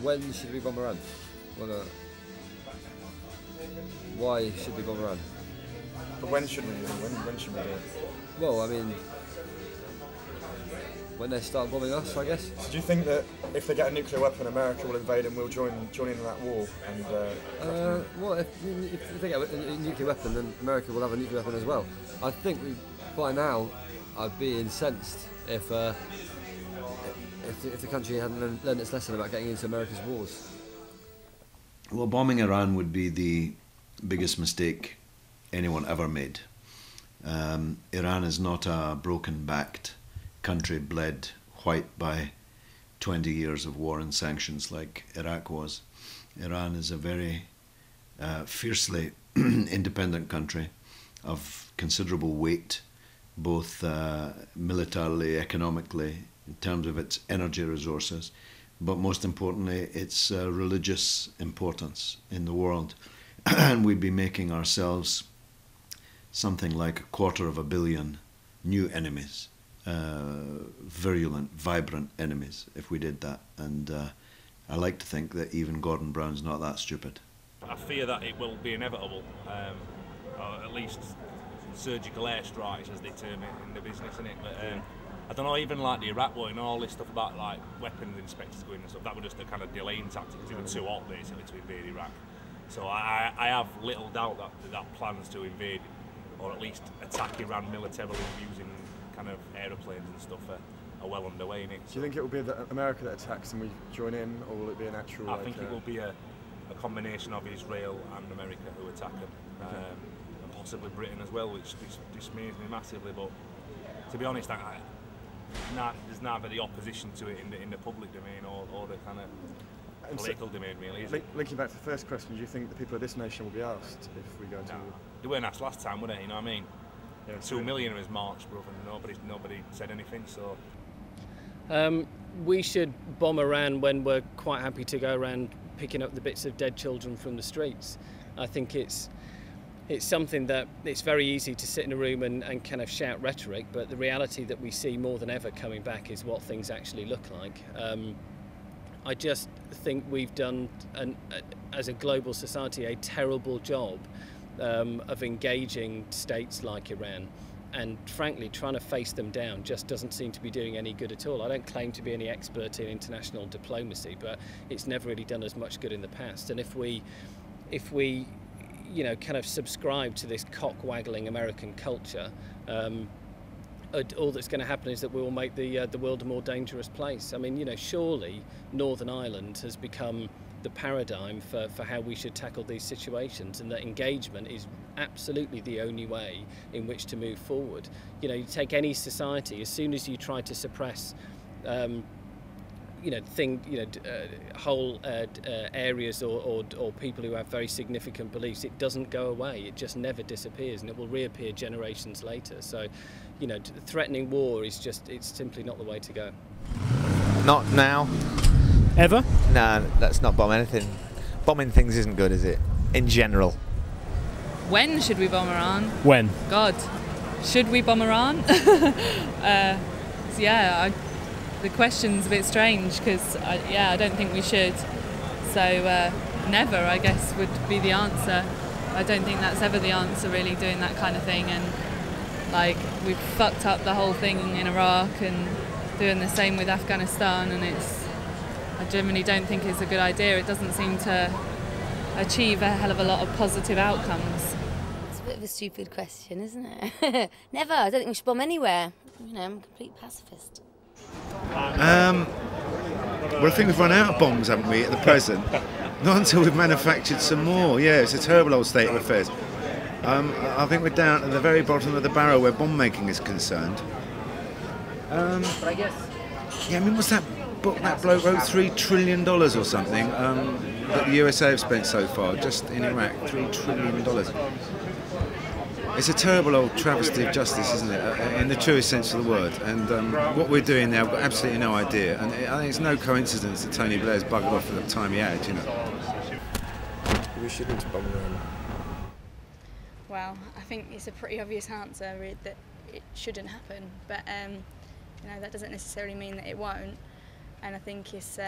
When should we bomb Iran? Why should we bomb Iran? But when should we do it? When should we do it? Well, I mean, when they start bombing us, I guess. So do you think that if they get a nuclear weapon, America will invade and we'll join in that war? And well, if they get a nuclear weapon, then America will have a nuclear weapon as well. I think by now I'd be incensed if the country hadn't learned its lesson about getting into America's wars. Well, bombing Iran would be the biggest mistake anyone ever made. Iran is not a broken-backed country bled white by 20 years of war and sanctions like Iraq was. Iran is a very fiercely independent country of considerable weight, both militarily, economically, in terms of its energy resources, but most importantly, its religious importance in the world. And we'd be making ourselves something like 250 million new enemies, virulent, vibrant enemies, if we did that. And I like to think that even Gordon Brown's not that stupid. I fear that it will be inevitable, or at least surgical airstrikes, as they term it in the business, innit? But I don't know, even like the Iraq war and all this stuff about like weapons inspectors going and stuff, that was just a kind of delaying tactic. It was too hot basically to invade Iraq. So I have little doubt that plans to invade, or at least attack Iran militarily using kind of aeroplanes and stuff are well underway in it. Do you think it will be America that attacks and we join in, or will it be an actual? I think it will be a combination of Israel and America who attack them, and possibly Britain as well, which dismays me massively. But to be honest, there's neither the opposition to it in the public domain or the kind of political domain, really. Linking back to the first question, do you think the people of this nation will be asked if we go to? They weren't asked last time, were they? You know what I mean? Yeah, 2 million was marched, brother, and nobody said anything. So we should bomb Iran when we're quite happy to go around picking up the bits of dead children from the streets. I think it's something that it's very easy to sit in a room and kind of shout rhetoric, but the reality that we see more than ever coming back is what things actually look like. I just think we've done, as a global society, a terrible job of engaging states like Iran, and frankly trying to face them down just doesn't seem to be doing any good at all. I don't claim to be any expert in international diplomacy, but it's never really done as much good in the past. And if we you know, kind of subscribe to this cock-waggling American culture, all that's going to happen is that we will make the world a more dangerous place. I mean, you know, surely Northern Ireland has become the paradigm for how we should tackle these situations, and that engagement is absolutely the only way in which to move forward. You know, you take any society, as soon as you try to suppress whole areas or people who have very significant beliefs, it doesn't go away. It just never disappears, and it will reappear generations later. So, you know, threatening war is it's simply not the way to go. Not now. Ever? No, let's not bomb anything. Bombing things isn't good, is it? In general. When should we bomb Iran? When? God, should we bomb Iran? The question's a bit strange because, I don't think we should. So never, I guess, would be the answer. I don't think that's ever the answer, really, doing that kind of thing. And like, we've fucked up the whole thing in Iraq and doing the same with Afghanistan, and I generally don't think it's a good idea. It doesn't seem to achieve a hell of a lot of positive outcomes. It's a bit of a stupid question, isn't it? Never. I don't think we should bomb anywhere. You know, I'm a complete pacifist. Well, I think we've run out of bombs, haven't we, at the present? Not until we've manufactured some more. Yeah, it's a terrible old state of affairs. I think we're down at the very bottom of the barrel where bomb making is concerned. But I guess... Yeah, I mean, what's that book that bloke wrote? $3 trillion or something that the USA have spent so far, just in Iraq. $3 trillion. It's a terrible old travesty of justice, isn't it, in the truest sense of the word. And what we're doing now, I've got absolutely no idea. And I think it's no coincidence that Tony Blair's buggered off at the time he had, you know. We shouldn't bomb Iran. Well, I think it's a pretty obvious answer that it shouldn't happen, but you know, that doesn't necessarily mean that it won't. And I think it's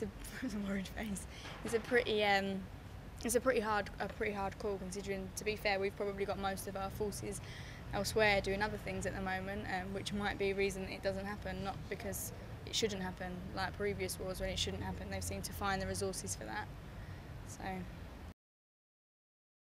it's a worried face. It's a pretty hard call, considering, to be fair, we've probably got most of our forces elsewhere doing other things at the moment, which might be a reason that it doesn't happen, not because it shouldn't happen, like previous wars when it shouldn't happen. They've seemed to find the resources for that. So.